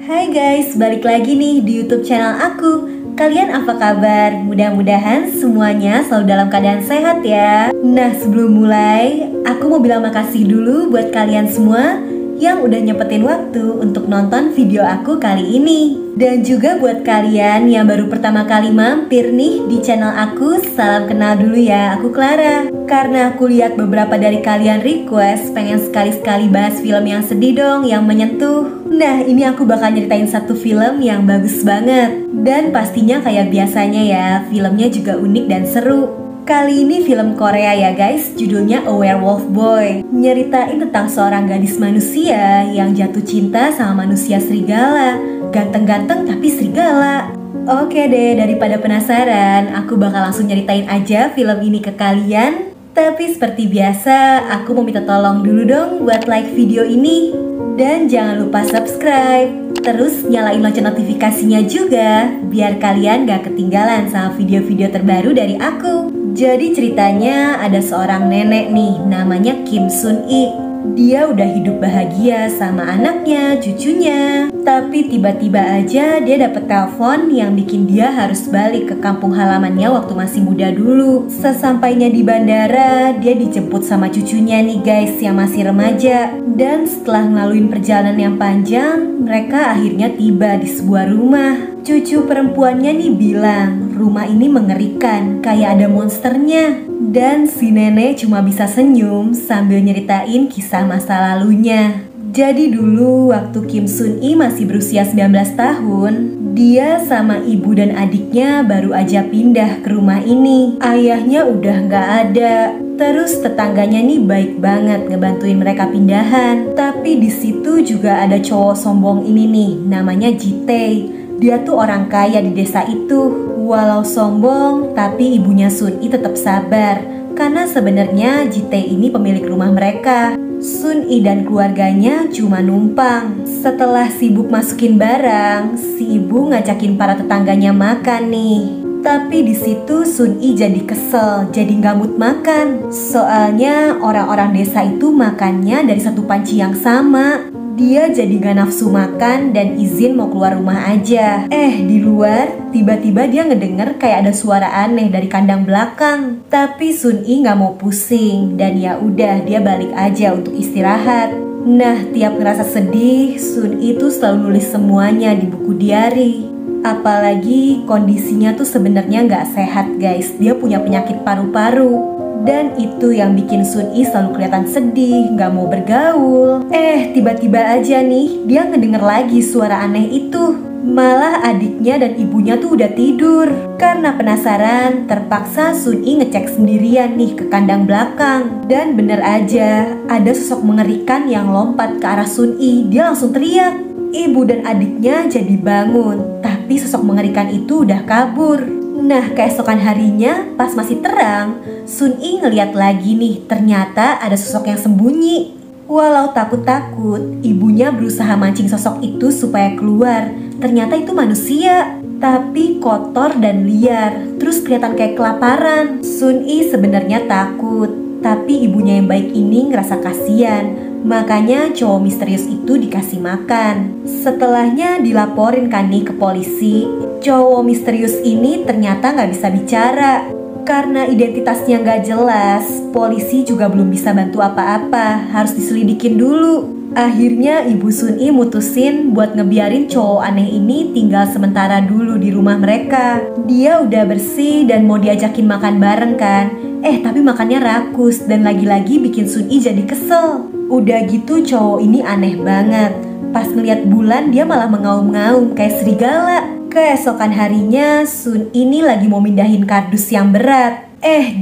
Hai guys, balik lagi nih di YouTube channel aku. Kalian apa kabar? Mudah-mudahan semuanya selalu dalam keadaan sehat ya. Nah, sebelum mulai, aku mau bilang makasih dulu buat kalian semua yang udah nyempetin waktu untuk nonton video aku kali ini. Dan juga buat kalian yang baru pertama kali mampir nih di channel aku, salam kenal dulu ya, aku Clara. Karena aku lihat beberapa dari kalian request pengen sekali-sekali bahas film yang sedih dong, yang menyentuh. Nah, ini aku bakal nyeritain satu film yang bagus banget. Dan pastinya kayak biasanya ya, filmnya juga unik dan seru. Kali ini film Korea ya guys, judulnya A Werewolf Boy. Nyeritain tentang seorang gadis manusia yang jatuh cinta sama manusia serigala. Ganteng-ganteng tapi serigala. Oke deh, daripada penasaran, aku bakal langsung nyeritain aja film ini ke kalian. Tapi seperti biasa, aku mau minta tolong dulu dong buat like video ini. Dan jangan lupa subscribe. Terus nyalain lonceng notifikasinya juga, biar kalian gak ketinggalan sama video-video terbaru dari aku. Jadi ceritanya ada seorang nenek nih, namanya Kim Sun-i. Dia udah hidup bahagia sama anaknya, cucunya. Tapi tiba-tiba aja dia dapet telepon yang bikin dia harus balik ke kampung halamannya waktu masih muda dulu. Sesampainya di bandara, dia dijemput sama cucunya nih guys yang masih remaja. Dan setelah ngelaluin perjalanan yang panjang, mereka akhirnya tiba di sebuah rumah. Cucu perempuannya nih bilang, rumah ini mengerikan, kayak ada monsternya. Dan si nenek cuma bisa senyum sambil nyeritain kisah masa lalunya. Jadi dulu waktu Kim Sun-i masih berusia 19 tahun, dia sama ibu dan adiknya baru aja pindah ke rumah ini. Ayahnya udah gak ada. Terus tetangganya nih baik banget ngebantuin mereka pindahan. Tapi di situ juga ada cowok sombong ini nih, namanya Ji-tae. Dia tuh orang kaya di desa itu. Walau sombong, tapi ibunya Sun-i tetap sabar. Karena sebenarnya Ji-tae ini pemilik rumah mereka. Sun-i dan keluarganya cuma numpang. Setelah sibuk masukin barang, si ibu ngajakin para tetangganya makan nih. Tapi di situ Sun-i jadi kesel, jadi nggak mood makan. Soalnya orang-orang desa itu makannya dari satu panci yang sama. Dia jadi gak nafsu makan dan izin mau keluar rumah aja. Di luar tiba-tiba dia ngedenger kayak ada suara aneh dari kandang belakang. Tapi Sun-i gak mau pusing dan ya udah dia balik aja untuk istirahat. Nah, tiap ngerasa sedih, Sun-i tuh selalu nulis semuanya di buku diary. Apalagi kondisinya tuh sebenarnya gak sehat guys. Dia punya penyakit paru-paru. Dan itu yang bikin Sun-i selalu kelihatan sedih, gak mau bergaul. Tiba-tiba aja nih, dia ngedenger lagi suara aneh itu. Malah adiknya dan ibunya tuh udah tidur. Karena penasaran, terpaksa Sun-i ngecek sendirian nih ke kandang belakang. Dan bener aja, ada sosok mengerikan yang lompat ke arah Sun-i. Dia langsung teriak. Ibu dan adiknya jadi bangun, tapi sosok mengerikan itu udah kabur. Nah, keesokan harinya pas masih terang, Sun-i ngeliat lagi nih, ternyata ada sosok yang sembunyi. Walau takut-takut, ibunya berusaha mancing sosok itu supaya keluar. Ternyata itu manusia, tapi kotor dan liar, terus kelihatan kayak kelaparan. Sun-i sebenarnya takut, tapi ibunya yang baik ini ngerasa kasihan. Makanya cowok misterius itu dikasih makan. Setelahnya dilaporin kan nih ke polisi. Cowok misterius ini ternyata gak bisa bicara. Karena identitasnya gak jelas, polisi juga belum bisa bantu apa-apa. Harus diselidikin dulu. Akhirnya ibu Sun-i mutusin buat ngebiarin cowok aneh ini tinggal sementara dulu di rumah mereka. Dia udah bersih dan mau diajakin makan bareng kan. Tapi makannya rakus dan lagi-lagi bikin Sun-i jadi kesel. Udah gitu cowok ini aneh banget. Pas ngeliat bulan dia malah mengaum-ngaum kayak serigala. Keesokan harinya Sun ini lagi mau mindahin kardus yang berat.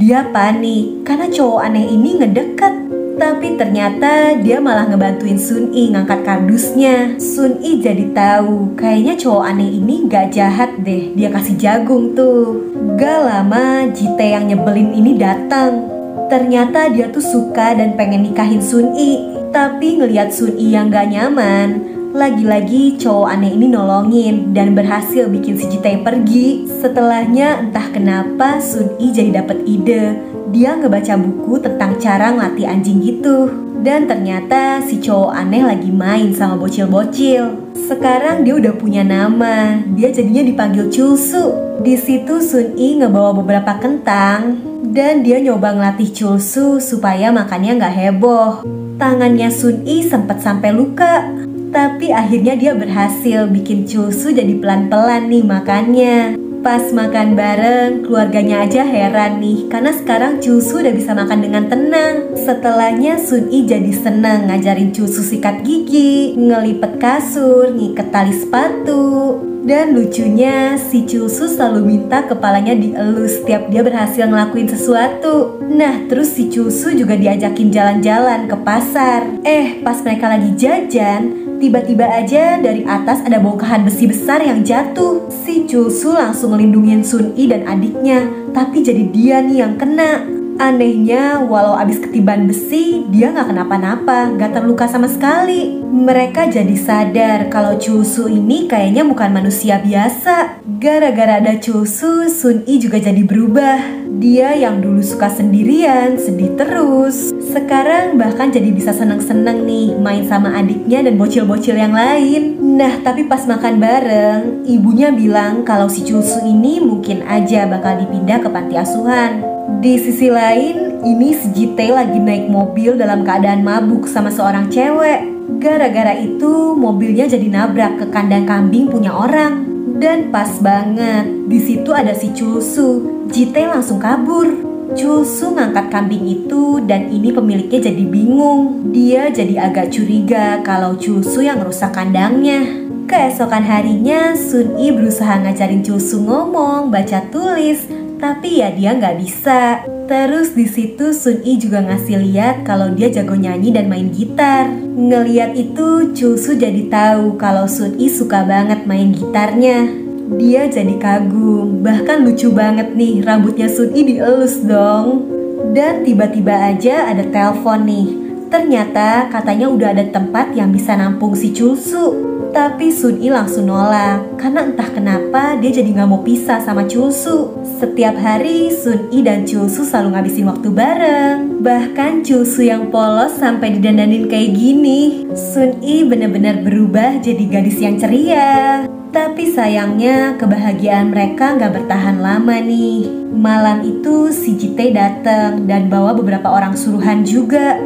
Dia panik karena cowok aneh ini ngedekat. Tapi ternyata dia malah ngebantuin Sun-i ngangkat kardusnya. Sun-i jadi tahu kayaknya cowok aneh ini gak jahat deh. Dia kasih jagung tuh. Gak lama Ji-tae yang nyebelin ini datang. Ternyata dia tuh suka dan pengen nikahin Sun-i. Tapi ngelihat Sun-i yang gak nyaman, lagi-lagi cowok aneh ini nolongin dan berhasil bikin si Ji-tae pergi. Setelahnya entah kenapa Sun-i jadi dapet ide. Dia ngebaca buku tentang cara ngelatih anjing gitu. Dan ternyata si cowok aneh lagi main sama bocil-bocil. Sekarang dia udah punya nama, dia jadinya dipanggil Chulsu. Di situ Sun Yi ngebawa beberapa kentang dan dia nyoba ngelatih Chulsu supaya makannya nggak heboh. Tangannya Sun Yi sempat sampai luka, tapi akhirnya dia berhasil bikin Chulsu jadi pelan-pelan nih makannya. Pas makan bareng, keluarganya aja heran nih karena sekarang Chulsu udah bisa makan dengan tenang. Setelahnya Sun Yi jadi seneng ngajarin Chulsu sikat gigi, ngelipet kasur, ngiket tali sepatu. Dan lucunya si Chulsu selalu minta kepalanya dielus setiap dia berhasil ngelakuin sesuatu. Nah terus si Chulsu juga diajakin jalan-jalan ke pasar. Pas mereka lagi jajan, tiba-tiba aja dari atas ada bongkahan besi besar yang jatuh. Si Chulsu langsung ngelindungin Sun Yi dan adiknya, tapi jadi dia nih yang kena. Anehnya, walau abis ketiban besi, dia gak kenapa-napa, gak terluka sama sekali. Mereka jadi sadar kalau Chulsu ini kayaknya bukan manusia biasa. Gara-gara ada Chulsu, Sun Yi juga jadi berubah. Dia yang dulu suka sendirian, sedih terus, sekarang bahkan jadi bisa seneng-seneng nih main sama adiknya dan bocil-bocil yang lain. Nah tapi pas makan bareng, ibunya bilang kalau si Chulsu ini mungkin aja bakal dipindah ke panti asuhan. Di sisi lain, ini si Jite lagi naik mobil dalam keadaan mabuk sama seorang cewek. Gara-gara itu mobilnya jadi nabrak ke kandang kambing punya orang. Dan pas banget, di situ ada si Chulsu. Jite langsung kabur. Chulsu ngangkat kambing itu dan ini pemiliknya jadi bingung. Dia jadi agak curiga kalau Chulsu yang rusak kandangnya. Keesokan harinya, Sun Yi berusaha ngajarin Chulsu ngomong, baca tulis, tapi ya dia nggak bisa. Terus di situ Sun Yi juga ngasih lihat kalau dia jago nyanyi dan main gitar. Ngeliat itu Chulsu jadi tahu kalau Sun Yi suka banget main gitarnya. Dia jadi kagum, bahkan lucu banget nih rambutnya Sun Yi dielus dong. Dan tiba-tiba aja ada telepon nih. Ternyata katanya udah ada tempat yang bisa nampung si Chulsu. Tapi Sun Yi langsung nolak karena entah kenapa dia jadi gak mau pisah sama Chulsu. Setiap hari Sun Yi dan Chulsu selalu ngabisin waktu bareng. Bahkan Chulsu yang polos sampai didandanin kayak gini. Sun Yi bener-bener berubah jadi gadis yang ceria. Tapi sayangnya kebahagiaan mereka gak bertahan lama nih. Malam itu si Jite datang dan bawa beberapa orang suruhan juga.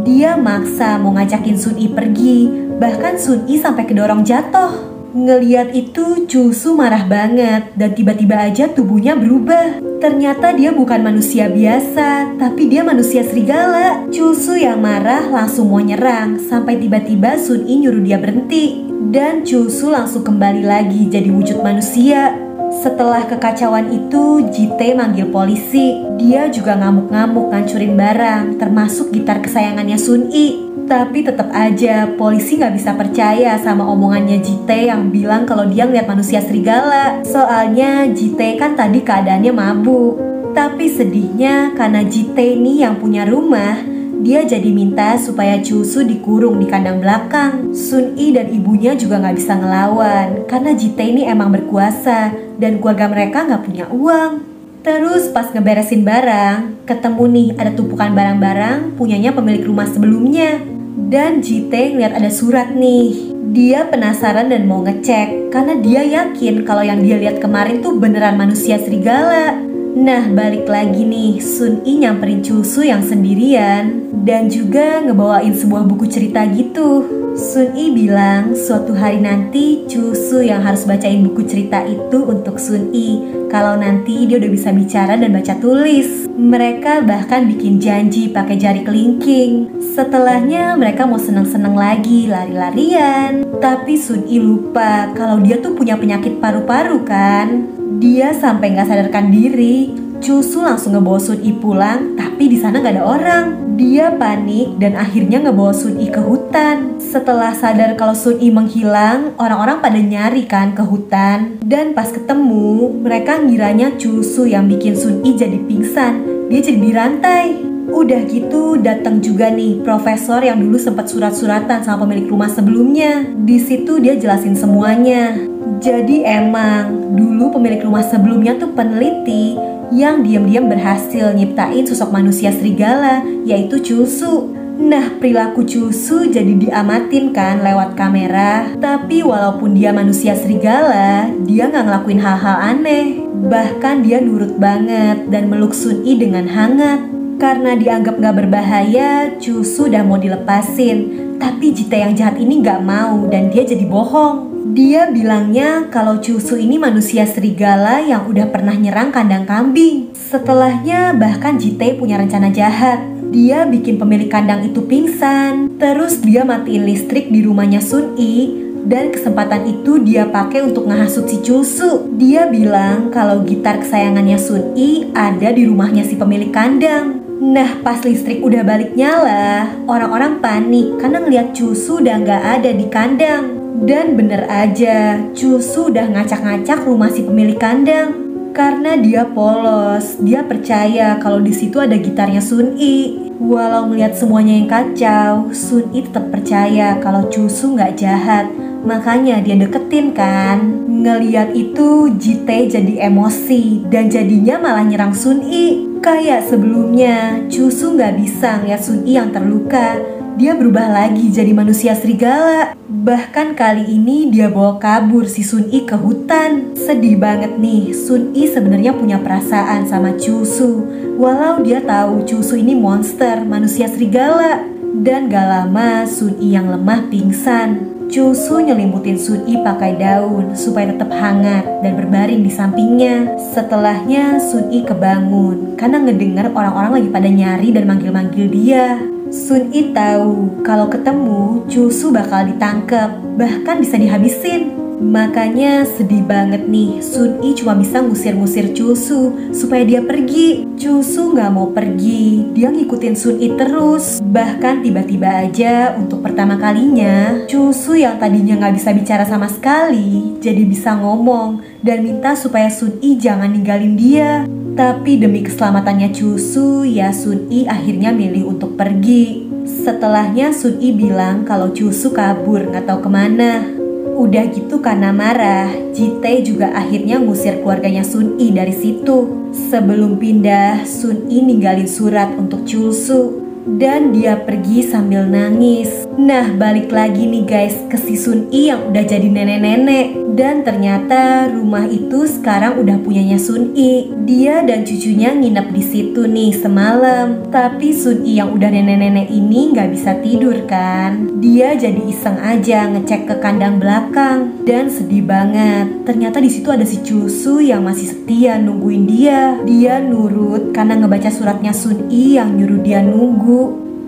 Dia maksa mau ngajakin Sun Yi pergi. Bahkan Sun Yi sampai kedorong jatuh. Ngeliat itu Chulsu marah banget dan tiba-tiba aja tubuhnya berubah. Ternyata dia bukan manusia biasa, tapi dia manusia serigala. Chulsu yang marah langsung mau nyerang sampai tiba-tiba Sun Yi nyuruh dia berhenti. Dan Chulsu langsung kembali lagi jadi wujud manusia. Setelah kekacauan itu, Jite manggil polisi. Dia juga ngamuk-ngamuk ngancurin barang, termasuk gitar kesayangannya Sun Yi. Tapi tetap aja polisi nggak bisa percaya sama omongannya Jite yang bilang kalau dia ngeliat manusia serigala. Soalnya Jite kan tadi keadaannya mabuk. Tapi sedihnya karena Jite ini yang punya rumah, dia jadi minta supaya Chulsu dikurung di kandang belakang. Sun Yi dan ibunya juga nggak bisa ngelawan karena Jite ini emang berkuasa dan keluarga mereka nggak punya uang. Terus pas ngeberesin barang, ketemu nih ada tumpukan barang-barang punyanya pemilik rumah sebelumnya. Dan Jite ngeliat ada surat nih. Dia penasaran dan mau ngecek karena dia yakin kalau yang dia lihat kemarin tuh beneran manusia serigala. Nah balik lagi nih, Sun Yi nyamperin Chulsu yang sendirian dan juga ngebawain sebuah buku cerita gitu. Sun Yi bilang suatu hari nanti Chulsu yang harus bacain buku cerita itu untuk Sun Yi. Kalau nanti dia udah bisa bicara dan baca tulis. Mereka bahkan bikin janji pakai jari kelingking. Setelahnya mereka mau seneng-seneng lagi, lari-larian. Tapi Sun Yi lupa kalau dia tuh punya penyakit paru-paru kan. Dia sampai nggak sadarkan diri. Chulsu langsung ngebawa Sun Yi pulang, tapi di sana nggak ada orang. Dia panik dan akhirnya ngebawa Sun Yi ke hutan. Setelah sadar kalau Sun Yi menghilang, orang-orang pada nyari kan ke hutan. Dan pas ketemu, mereka ngiranya Chulsu yang bikin Sun Yi jadi pingsan. Dia jadi dirantai. Udah gitu datang juga nih profesor yang dulu sempat surat-suratan sama pemilik rumah sebelumnya. Di situ dia jelasin semuanya. Jadi emang dulu pemilik rumah sebelumnya tuh peneliti yang diam-diam berhasil nyiptain sosok manusia serigala, yaitu Chulsu. Nah, perilaku Cusu jadi diamatin kan lewat kamera. Tapi walaupun dia manusia serigala, dia nggak ngelakuin hal-hal aneh. Bahkan dia nurut banget dan meluk Sun-i dengan hangat. Karena dianggap nggak berbahaya, Cusu udah mau dilepasin. Tapi Jite yang jahat ini nggak mau dan dia jadi bohong. Dia bilangnya kalau Cusu ini manusia serigala yang udah pernah nyerang kandang kambing. Setelahnya bahkan Jite punya rencana jahat. Dia bikin pemilik kandang itu pingsan. Terus dia matiin listrik di rumahnya Sun-i. Dan kesempatan itu dia pakai untuk ngehasut si Cusu. Dia bilang kalau gitar kesayangannya Sun-i ada di rumahnya si pemilik kandang. Nah, pas listrik udah balik nyala, orang-orang panik karena ngeliat Cusu udah nggak ada di kandang. Dan bener aja, Cusu udah ngacak-ngacak rumah si pemilik kandang. Karena dia polos, dia percaya kalau di situ ada gitarnya Sun-i. Walau melihat semuanya yang kacau, Sun-i tetap percaya kalau Cusu nggak jahat. Makanya dia deketin kan. Ngeliat itu, Jite jadi emosi dan jadinya malah nyerang Sun-i. Kayak sebelumnya, Cusu nggak bisa ngeliat Sun-i yang terluka. Dia berubah lagi jadi manusia serigala. Bahkan kali ini dia bawa kabur si Sun-i ke hutan. Sedih banget nih, Sun-i sebenarnya punya perasaan sama Cusu. Walau dia tahu Cusu ini monster, manusia serigala. Dan gak lama Sun-i yang lemah pingsan. Cusu nyelimutin Sun-i pakai daun supaya tetap hangat dan berbaring di sampingnya. Setelahnya Sun-i kebangun karena ngedenger orang-orang lagi pada nyari dan manggil-manggil dia. Sun-i tahu kalau ketemu Cusu bakal ditangkap, bahkan bisa dihabisin. Makanya sedih banget nih, Sun-i cuma bisa ngusir-ngusir Cusu supaya dia pergi. Cusu gak mau pergi, dia ngikutin Sun-i terus. Bahkan tiba-tiba aja untuk pertama kalinya, Cusu yang tadinya gak bisa bicara sama sekali jadi bisa ngomong dan minta supaya Sun-i jangan ninggalin dia. Tapi demi keselamatannya Cusu, ya Sun-i akhirnya milih untuk pergi. Setelahnya Sun-i bilang kalau Cusu kabur gak tahu kemana. Udah gitu karena marah, Jite juga akhirnya ngusir keluarganya Sun-i dari situ. Sebelum pindah, Sun-i ninggalin surat untuk Cusu. Dan dia pergi sambil nangis. Nah, balik lagi nih guys ke si Sun-i yang udah jadi nenek-nenek. Dan ternyata rumah itu sekarang udah punyanya Sun-i. Dia dan cucunya nginep di situ nih semalam. Tapi Sun-i yang udah nenek-nenek ini nggak bisa tidur kan. Dia jadi iseng aja ngecek ke kandang belakang. Dan sedih banget. Ternyata di situ ada si Cusu yang masih setia nungguin dia. Dia nurut karena ngebaca suratnya Sun-i yang nyuruh dia nunggu.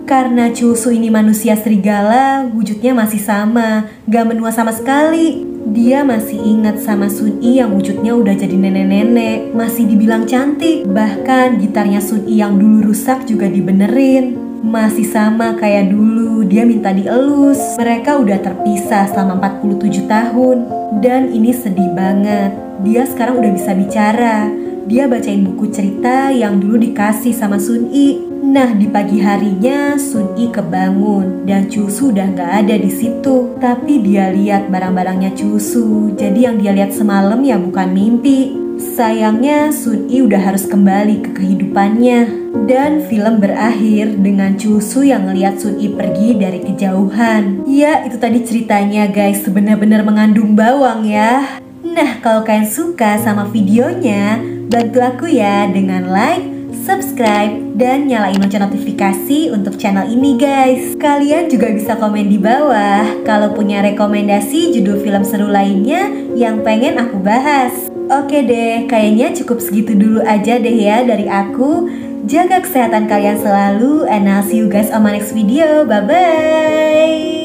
Karena Cusu ini manusia serigala, wujudnya masih sama, gak menua sama sekali. Dia masih ingat sama Sun-i yang wujudnya udah jadi nenek-nenek, masih dibilang cantik. Bahkan gitarnya Sun-i yang dulu rusak juga dibenerin. Masih sama kayak dulu, dia minta dielus. Mereka udah terpisah selama 47 tahun. Dan ini sedih banget, dia sekarang udah bisa bicara. Dia bacain buku cerita yang dulu dikasih sama Sun-i. Nah, di pagi harinya Sun-i kebangun dan Cusu udah gak ada di situ. Tapi dia lihat barang-barangnya Cusu. Jadi yang dia lihat semalam ya bukan mimpi. Sayangnya Sun-i udah harus kembali ke kehidupannya. Dan film berakhir dengan Cusu yang ngeliat Sun-i pergi dari kejauhan. Ya, itu tadi ceritanya guys, benar-benar mengandung bawang ya. Nah, kalau kalian suka sama videonya, bantu aku ya dengan like, subscribe, dan nyalain lonceng notifikasi untuk channel ini guys. Kalian juga bisa komen di bawah kalau punya rekomendasi judul film seru lainnya yang pengen aku bahas. Oke deh, kayaknya cukup segitu dulu aja deh ya dari aku. Jaga kesehatan kalian selalu, and I'll see you guys on my next video. Bye-bye.